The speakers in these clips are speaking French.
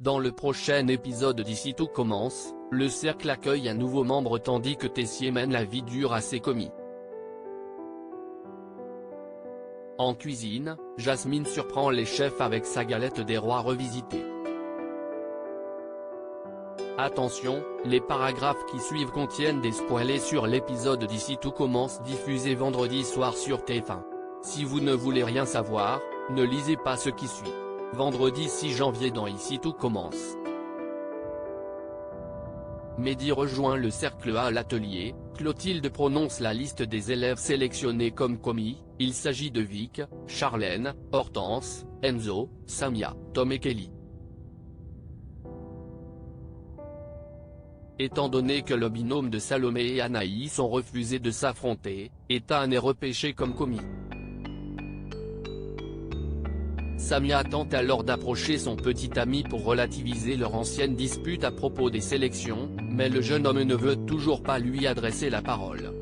Dans le prochain épisode d'Ici tout commence, le cercle accueille un nouveau membre tandis que Tessier mène la vie dure à ses commis. En cuisine, Jasmine surprend les chefs avec sa galette des rois revisitée. Attention, les paragraphes qui suivent contiennent des spoilers sur l'épisode d'Ici tout commence diffusé vendredi soir sur TF1. Si vous ne voulez rien savoir, ne lisez pas ce qui suit. Vendredi 6 janvier dans Ici tout commence. Mehdi rejoint le cercle A à l'atelier, Clotilde prononce la liste des élèves sélectionnés comme commis, il s'agit de Vic, Charlène, Hortense, Enzo, Samia, Tom et Kelly. Étant donné que le binôme de Salomé et Anaïs ont refusé de s'affronter, Ethan est repêché comme commis. Samia tente alors d'approcher son petit ami pour relativiser leur ancienne dispute à propos des sélections, mais le jeune homme ne veut toujours pas lui adresser la parole.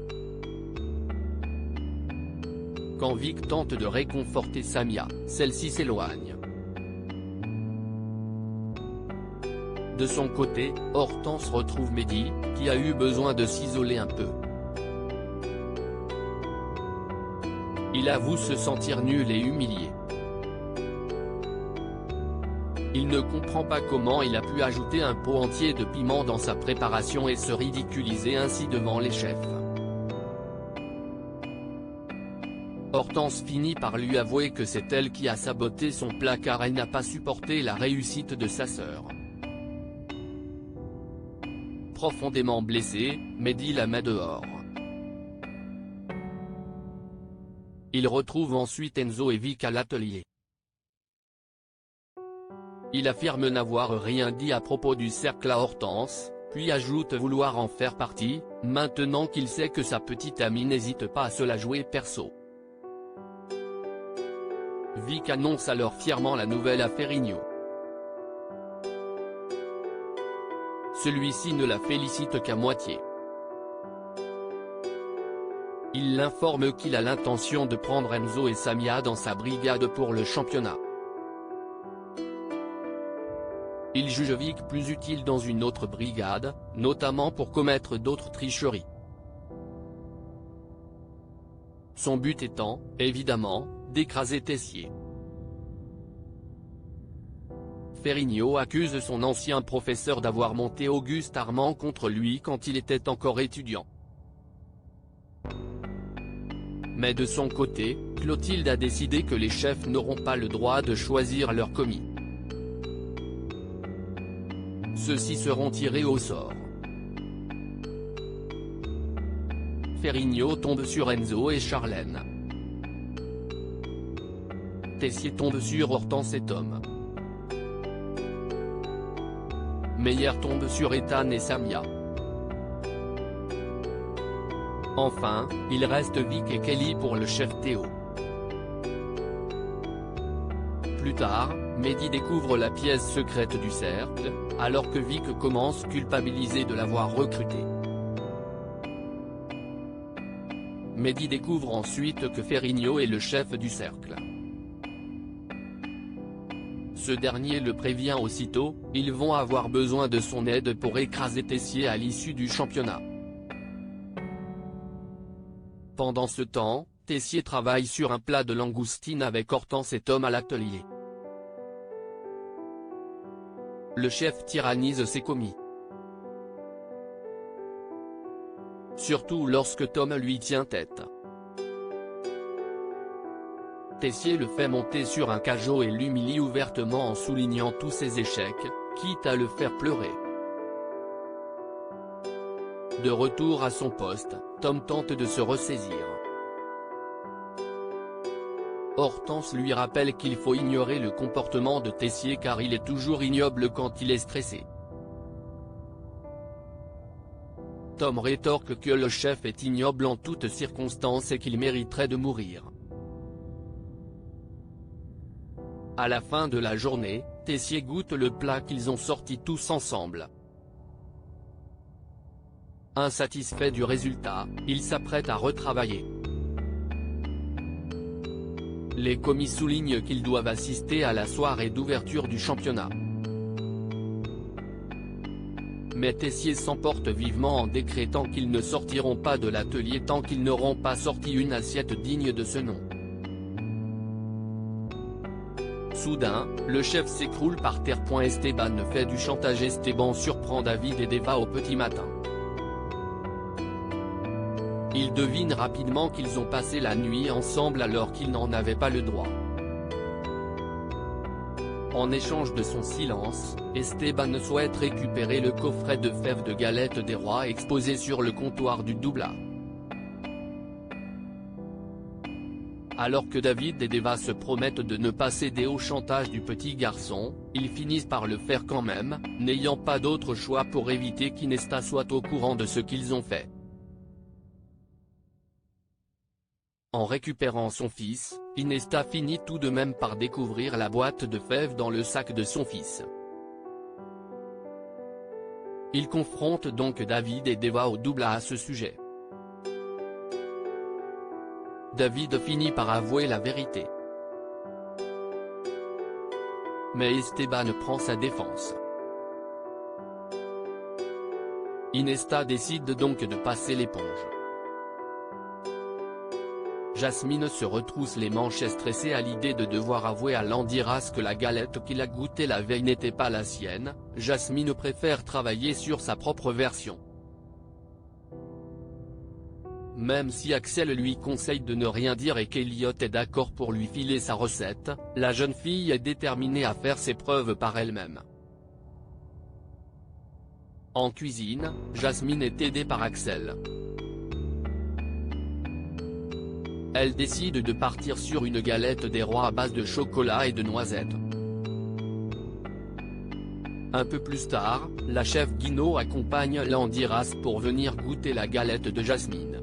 Quand Vic tente de réconforter Samia, celle-ci s'éloigne. De son côté, Hortense retrouve Mehdi, qui a eu besoin de s'isoler un peu. Il avoue se sentir nul et humilié. Il ne comprend pas comment il a pu ajouter un pot entier de piment dans sa préparation et se ridiculiser ainsi devant les chefs. Hortense finit par lui avouer que c'est elle qui a saboté son plat car elle n'a pas supporté la réussite de sa sœur. Profondément blessé, Mehdi la met dehors. Il retrouve ensuite Enzo et Vic à l'atelier. Il affirme n'avoir rien dit à propos du cercle à Hortense, puis ajoute vouloir en faire partie, maintenant qu'il sait que sa petite amie n'hésite pas à se la jouer perso. Vic annonce alors fièrement la nouvelle à Ferrigno. Celui-ci ne la félicite qu'à moitié. Il l'informe qu'il a l'intention de prendre Enzo et Samia dans sa brigade pour le championnat. Il juge Vic plus utile dans une autre brigade, notamment pour commettre d'autres tricheries. Son but étant, évidemment, d'écraser Tessier. Ferrigno accuse son ancien professeur d'avoir monté Auguste Armand contre lui quand il était encore étudiant. Mais de son côté, Clotilde a décidé que les chefs n'auront pas le droit de choisir leur commis. Ceux-ci seront tirés au sort. Ferrigno tombe sur Enzo et Charlène. Tessier tombe sur Hortense et Tom. Meyer tombe sur Ethan et Samia. Enfin, il reste Vic et Kelly pour le chef Théo. Plus tard, Mehdi découvre la pièce secrète du cercle, alors que Vic commence culpabilisé de l'avoir recruté. Mehdi découvre ensuite que Ferrigno est le chef du cercle. Ce dernier le prévient aussitôt, ils vont avoir besoin de son aide pour écraser Tessier à l'issue du championnat. Pendant ce temps, Tessier travaille sur un plat de langoustine avec Hortense et Tom à l'atelier. Le chef tyrannise ses commis. Surtout lorsque Tom lui tient tête. Tessier le fait monter sur un cajot et l'humilie ouvertement en soulignant tous ses échecs, quitte à le faire pleurer. De retour à son poste, Tom tente de se ressaisir. Hortense lui rappelle qu'il faut ignorer le comportement de Tessier car il est toujours ignoble quand il est stressé. Tom rétorque que le chef est ignoble en toutes circonstances et qu'il mériterait de mourir. À la fin de la journée, Tessier goûte le plat qu'ils ont sorti tous ensemble. Insatisfait du résultat, il s'apprête à retravailler. Les commis soulignent qu'ils doivent assister à la soirée d'ouverture du championnat. mais Tessier s'emporte vivement en décrétant qu'ils ne sortiront pas de l'atelier tant qu'ils n'auront pas sorti une assiette digne de ce nom. Soudain, le chef s'écroule par terre. Esteban fait du chantage. Esteban surprend David et Deva au petit matin. Il devine rapidement qu'ils ont passé la nuit ensemble alors qu'ils n'en avaient pas le droit. En échange de son silence, Esteban souhaite récupérer le coffret de fèves de galette des rois exposé sur le comptoir du Doubla. Alors que David et Deva se promettent de ne pas céder au chantage du petit garçon, ils finissent par le faire quand même, n'ayant pas d'autre choix pour éviter qu'Inesta soit au courant de ce qu'ils ont fait. En récupérant son fils, Inesta finit tout de même par découvrir la boîte de fèves dans le sac de son fils. Il confronte donc David et Deva au Doubla à ce sujet. David finit par avouer la vérité. Mais Esteban prend sa défense. Inesta décide donc de passer l'éponge. Jasmine se retrousse les manches stressée à l'idée de devoir avouer à Landiras que la galette qu'il a goûtée la veille n'était pas la sienne. Jasmine préfère travailler sur sa propre version. Même si Axel lui conseille de ne rien dire et qu'Elliot est d'accord pour lui filer sa recette, la jeune fille est déterminée à faire ses preuves par elle-même. En cuisine, Jasmine est aidée par Axel. Elle décide de partir sur une galette des rois à base de chocolat et de noisettes. Un peu plus tard, la chef Guino accompagne Landiras pour venir goûter la galette de Jasmine.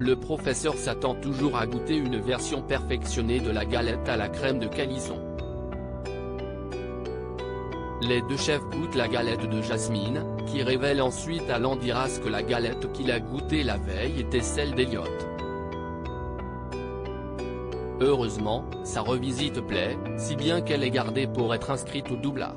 Le professeur s'attend toujours à goûter une version perfectionnée de la galette à la crème de calisson. Les deux chefs goûtent la galette de Jasmine, qui révèle ensuite à Landiras que la galette qu'il a goûtée la veille était celle d'Elliot. Heureusement, sa revisite plaît, si bien qu'elle est gardée pour être inscrite au Doubla.